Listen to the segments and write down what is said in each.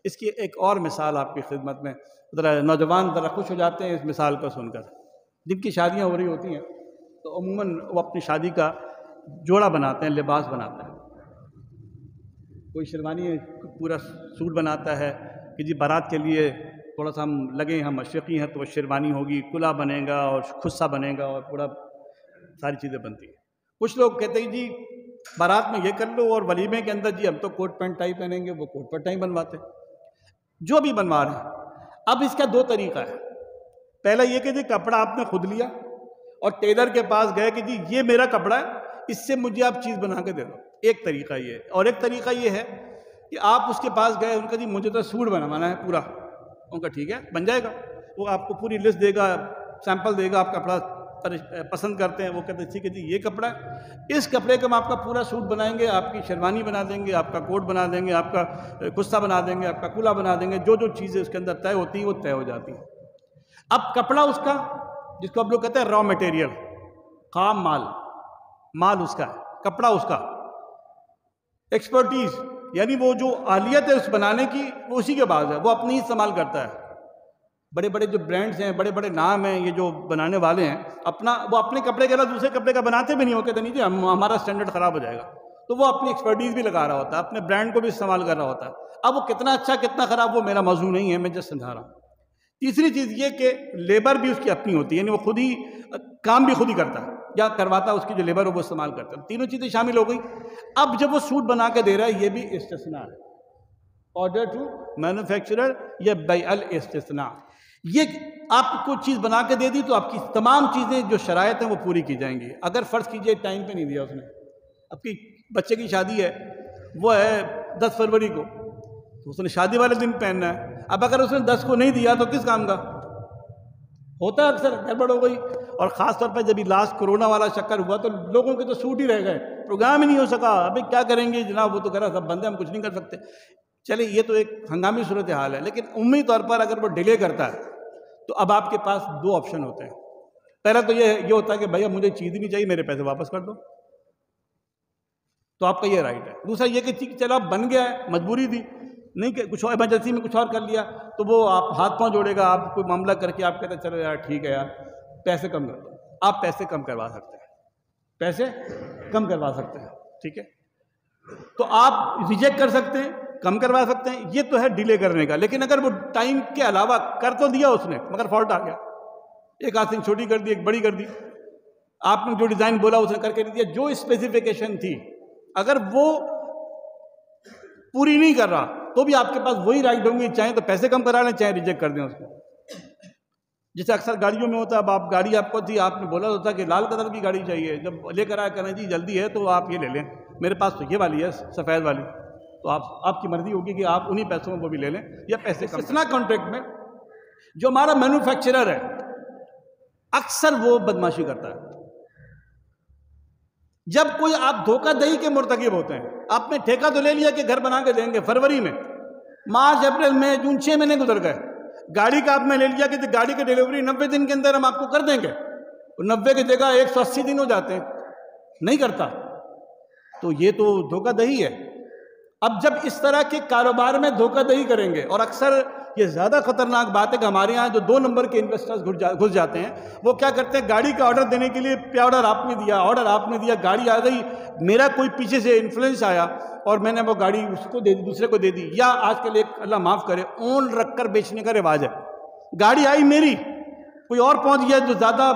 اس کی ایک اور مثال آپ کی خدمت میں، ذرا نوجوان ذرا خوش ہو جاتے ہیں اس مثال کو سن کر۔ جن کی شادیاں ہو رہی ہوتی ہیں تو عموماً وہ اپنی شادی کا جوڑا بناتے ہیں، لباس بناتے ہیں۔ کوئی شیروانی پورا سوٹ بناتا ہے کہ جی بارات کے لیے تھوڑا سا ہم لگے، ہم مشرقی ہیں تو وہ شیروانی ہوگی، کلا بنے گا اور خصہ بنے گا اور پورا ساری چیزیں بنتی ہیں۔ کچھ لوگ کہتے ہیں جی بارات میں یہ کر لو اور ولیمے کے اندر جی ہم تو کوٹ پینٹ ٹائی پہنیں گے، وہ کوٹ پینٹ ٹائی بنواتے ہیں۔ جو بھی بنوا رہے ہیں، اب اس کا دو طریقہ ہے۔ پہلا یہ کہ جی کپڑا آپ نے خود لیا اور ٹیلر کے پاس گئے کہ جی یہ میرا کپڑا ہے، اس سے مجھے آپ چیز بنا کے دے دو، ایک طریقہ یہ ہے۔ اور ایک طریقہ یہ ہے کہ آپ اس کے پاس گئے، ان کا جی مجھے تو سوٹ بنوانا ہے پورا، ان کا ٹھیک ہے بن جائے گا، وہ آپ کو پوری لسٹ دے گا، سیمپل دے گا، آپ کپڑا پسند کرتے ہیں، وہ کہتے ہیں ٹھیک ہے جی یہ کپڑا ہے، اس کپڑے کا ہم آپ کا پورا سوٹ بنائیں گے، آپ کی شیروانی بنا دیں گے، آپ کا کوٹ بنا دیں گے، آپ کا کستہ بنا دیں گے، آپ کا کلا بنا دیں گے، جو جو چیزیں اس کے اندر طے ہوتی ہیں وہ طے ہو جاتی ہیں۔ اب کپڑا اس کا، جس کو اب لوگ کہتے ہیں را مٹیریل، خام مال اس کا ہے، کپڑا اس کا، ایکسپرٹیز یعنی وہ جو اہلیت ہے اس بنانے کی وہ اسی کے پاس ہے، وہ اپنی ہی استعمال کرتا ہے۔ بڑے بڑے جو برانڈز ہیں، بڑے بڑے نام ہیں، یہ جو بنانے والے ہیں، وہ اپنے کپڑے کے علاوہ دوسرے کپڑے کا بناتے بھی نہیں، وہ کہتے نہیں جی ہمارا سٹینڈرڈ خراب ہو جائے گا، تو وہ اپنی ایکسپرٹیز بھی لگا رہا ہوتا ہے، اپنے برانڈ کو بھی استعمال کر رہا ہوتا ہے۔ اب وہ کتنا اچھا کتنا خراب وہ میرا موضوع نہیں ہے، میں جسٹ سمجھا رہا ہوں۔ تیسری چیز یہ کہ لیبر بھی اس کی اپنی ہوتی ہے، یعنی وہ خود ہی کام بھی خود ہی کرتا ہے یا کرواتا ہے، اس کی جو لیبر ہو وہ استعمال کرتا ہے۔ تینوں چیزیں شامل ہو گئی۔ اب جب وہ سوٹ بنا کے دے رہا ہے، یہ بھی استثناء ہے، آرڈر ٹو مینوفیکچرر یا بیع الاستثناء۔ یہ آپ کو چیز بنا کے دے دی تو آپ کی تمام چیزیں جو شرائط ہیں وہ پوری کی جائیں گی۔ اگر فرض کیجئے ٹائم پہ نہیں دیا اس نے، اب کی بچے کی شادی ہے، وہ ہے 10 فروری کو، تو اس نے شادی والے دن پہننا ہے، اب اگر اس نے 10 کو نہیں دیا تو کس کام کا؟ ہوتا ہے اکثر گڑبڑ ہو گئی۔ اور خاص طور پہ جب لاسٹ کرونا والا چکر ہوا تو لوگوں کے تو سوٹ ہی رہ گئے، پروگرام ہی نہیں ہو سکا۔ ابھی کیا کریں گے جناب، وہ تو کہہ رہا سب بند ہے، ہم کچھ نہیں کر سکتے۔ چلے یہ تو ایک ہنگامی صورتحال ہے، لیکن عمومی طور پر اگر وہ ڈیلے کرتا ہے تو اب آپ کے پاس دو آپشن ہوتے ہیں۔ پہلا تو یہ ہوتا ہے کہ بھائی اب مجھے چیز ہی نہیں چاہیے، میرے پیسے واپس کر دو، تو آپ کا یہ رائٹ ہے۔ دوسرا یہ کہ چلو اب بن گیا ہے، مجبوری تھی، نہیں کہ کچھ اور ایمرجنسی میں کچھ اور کر لیا، تو وہ آپ ہاتھ پاؤں جوڑے گا، آپ کوئی معاملہ کر کے آپ کہتے ہیں چلو یار ٹھیک ہے یار پیسے کم کر دو، آپ پیسے کم کروا سکتے ہیں، پیسے کم کروا سکتے ہیں، ٹھیک ہے، تو آپ ریجیکٹ کر سکتے ہیں، کم کروا سکتے ہیں، یہ تو ہے ڈیلے کرنے کا۔ لیکن اگر وہ ٹائم کے علاوہ کر تو دیا اس نے، مگر فالٹ آ گیا، ایک آدھ چھوٹی کر دی، ایک بڑی کر دی، آپ نے جو ڈیزائن بولا اس نے کر کے نہیں دیا، جو اسپیسیفیکیشن تھی اگر وہ پوری نہیں کر رہا تو بھی آپ کے پاس وہی رائٹ ہوں گے، چاہیں تو پیسے کم کرا لیں، چاہیں ریجیکٹ کر دیں اس کو۔ جیسے اکثر گاڑیوں میں ہوتا ہے، اب آپ گاڑی آپ کو تھی، آپ نے بولا ہوتا کہ لال کلر کی گاڑی چاہیے، جب لے کر آیا کریں جی جلدی ہے تو آپ یہ لے لیں، میرے پاس تو یہ والی ہے سفید والی، تو آپ کی مرضی ہوگی کہ آپ انہی پیسوں میں وہ بھی لے لیں یا پیسے کم۔ استثناء کانٹریکٹ میں جو ہمارا مینوفیکچرر ہے اکثر وہ بدماشی کرتا ہے۔ جب کوئی آپ دھوکہ دہی کے مرتکب ہوتے ہیں، آپ نے ٹھیکہ تو لے لیا کہ گھر بنا کے دیں گے فروری میں، مارچ اپریل مئی جون 6 مہینے گزر گئے، گاڑی کا آپ نے لے لیا کہ گاڑی کی ڈیلیوری 90 دن کے اندر ہم آپ کو کر دیں گے، 90 کی جگہ 180 دن ہو جاتے ہیں، نہیں کرتا، تو یہ تو دھوکہ دہی ہے۔ اب جب اس طرح کے کاروبار میں دھوکہ دہی کریں گے، اور اکثر یہ زیادہ خطرناک بات ہے کہ ہمارے یہاں جو 2 نمبر کے انویسٹرز گھس جاتے ہیں، وہ کیا کرتے ہیں، گاڑی کا آرڈر دینے کے لیے آرڈر آپ نے دیا، گاڑی آ گئی، میرا کوئی پیچھے سے انفلوئنس آیا اور میں نے وہ گاڑی اس کو دے دی، دوسرے کو دے دی، یا آج کل ایک اللہ معاف کرے اون رکھ کر بیچنے کا رواج ہے، گاڑی آئی میری، کوئی اور پہنچ گیا جو زیادہ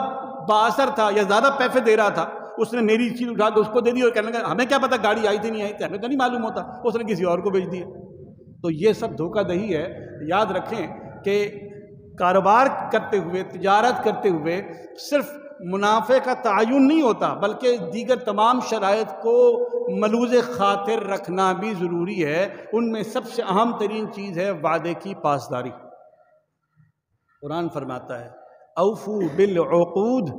بااثر تھا یا زیادہ پیسے دے رہا تھا، اس نے میری چیز اٹھا کے اس کو دے دی اور کہنے لگا ہمیں کیا پتا گاڑی آئی تھی نہیں آئی تھی، ہمیں تو نہیں معلوم ہوتا، اس نے کسی اور کو بیچ دیا۔ تو یہ سب دھوکہ دہی ہے۔ یاد رکھیں کہ کاروبار کرتے ہوئے، تجارت کرتے ہوئے صرف منافع کا تعین نہیں ہوتا، بلکہ دیگر تمام شرائط کو ملوز خاطر رکھنا بھی ضروری ہے۔ ان میں سب سے اہم ترین چیز ہے وعدے کی پاسداری۔ قرآن فرماتا ہے اوفو بالعقود،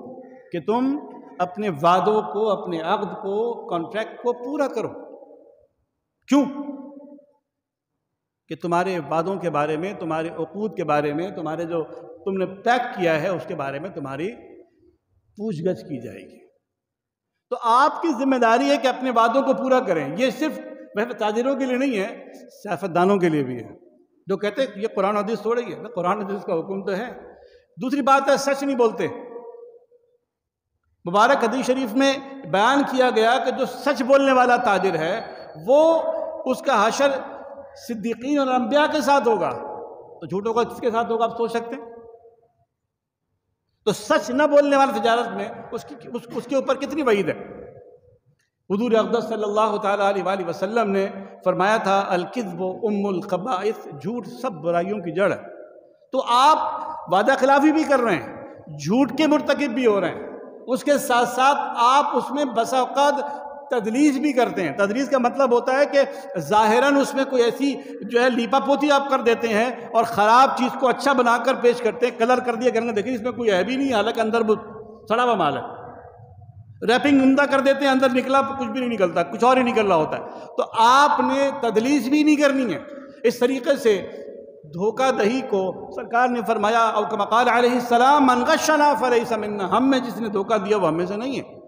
کہ تم اپنے وعدوں کو، اپنے عقد کو، کانٹریکٹ کو پورا کرو۔ کیوں؟ کہ تمہارے وعدوں کے بارے میں، تمہارے عقود کے بارے میں، تمہارے جو تم نے پیک کیا ہے اس کے بارے میں تمہاری پوچھ گچھ کی جائے گی۔ تو آپ کی ذمہ داری ہے کہ اپنے وعدوں کو پورا کریں۔ یہ صرف تاجروں کے لیے نہیں ہے، سیاستدانوں کے لیے بھی ہے۔ جو کہتے ہیں یہ قرآن حدیث تھوڑی ہے، قرآن حدیث کا حکم تو ہے۔ دوسری بات ہے سچ نہیں بولتے۔ مبارک حدیث شریف میں بیان کیا گیا کہ جو سچ بولنے والا تاجر ہے وہ اس کا حشر صدیقین اور انبیاء کے ساتھ ہوگا، تو جھوٹوں کا کس کے ساتھ ہوگا آپ سوچ سکتے ہیں؟ تو سچ نہ بولنے والا تجارت میں اس کے اوپر کتنی وعید ہے۔ حضور اقدس صلی اللہ تعالیٰ علیہ وآلہ وسلم نے فرمایا تھا الکذب ام الخبائث، جھوٹ سب برائیوں کی جڑ ہے۔ تو آپ وعدہ خلافی بھی کر رہے ہیں، جھوٹ کے مرتکب بھی ہو رہے ہیں، اس کے ساتھ ساتھ آپ اس میں بسا اوقات تدلیس بھی کرتے ہیں۔ تدلیس کا مطلب ہوتا ہے کہ ظاہراً اس میں کوئی ایسی جو ہے لیپا پوتی آپ کر دیتے ہیں اور خراب چیز کو اچھا بنا کر پیش کرتے ہیں، کلر کر دیا کرنے دیکھیں اس میں کوئی ہے بھی نہیں، حالانکہ اندر وہ سڑا ہوا مال ہے۔ ریپنگ عمدہ کر دیتے ہیں، اندر نکلا کچھ بھی نہیں نکلتا، کچھ اور ہی نکل رہا ہوتا ہے۔ تو آپ نے تدلیس بھی نہیں کرنی ہے۔ اس طریقے سے دھوکہ دہی کو سرکار نے فرمایا او کما قال علیہ السلام من غشنا فلیس منا، ہم میں جس نے دھوکہ دیا وہ ہم میں سے نہیں ہے۔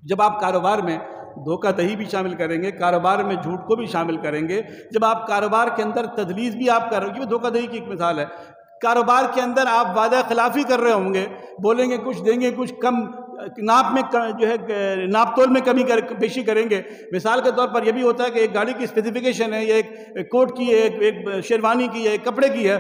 جب آپ کاروبار میں دھوکہ دہی بھی شامل کریں گے، کاروبار میں جھوٹ کو بھی شامل کریں گے، جب آپ کاروبار کے اندر تدلیس بھی آپ کر رہے ہیں، یہ دھوکہ دہی کی ایک مثال ہے۔ کاروبار کے اندر آپ وعدہ خلافی کر رہے ہوں گے، بولیں گے کچھ، دیں گے کچھ، کم ناپ میں جو ہے ناپ تول میں کمی بیشی کریں گے۔ مثال کے طور پر یہ بھی ہوتا ہے کہ ایک گاڑی کی اسپیسیفکیشن ہے، یا ایک کوٹ کی ہے، ایک شیروانی کی ہے، ایک کپڑے کی ہے،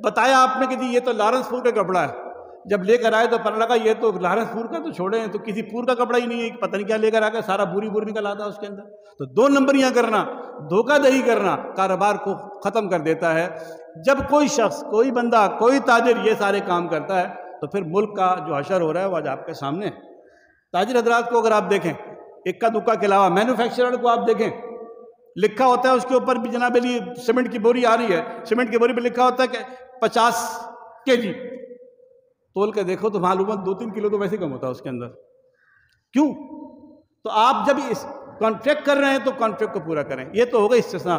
بتایا آپ نے کہ جی یہ تو لارنس پور کا کپڑا ہے، جب لے کر آئے تو پتہ لگا یہ تو لارنس پور کا تو چھوڑے ہیں، تو کسی پور کا کپڑا ہی نہیں ہے، پتہ نہیں کیا لے کر آ گیا، سارا بوری نکل آتا ہے اس کے اندر۔ تو دو نمبریاں کرنا، دھوکہ دہی کرنا کاروبار کو ختم کر دیتا ہے۔ جب کوئی شخص، کوئی بندہ، کوئی تاجر یہ سارے کام کرتا ہے تو پھر ملک کا جو حشر ہو رہا ہے وہ آج آپ کے سامنے ہے۔ تاجر حضرات کو اگر آپ دیکھیں، اکا دکا کے علاوہ مینوفیکچرر کو آپ دیکھیں، لکھا ہوتا ہے اس کے اوپر بھی جناب علی سیمنٹ کی بوری آ رہی ہے، سیمنٹ کی بوری پہ لکھا ہوتا ہے کہ 50 kg، تول کے دیکھو تو معلومات 2-3 کلو تو ویسے کم ہوتا ہے اس کے اندر۔ کیوں؟ تو آپ جب اس کانٹریکٹ کر رہے ہیں تو کانٹریکٹ کو پورا کریں۔ یہ تو ہوگا استثناء۔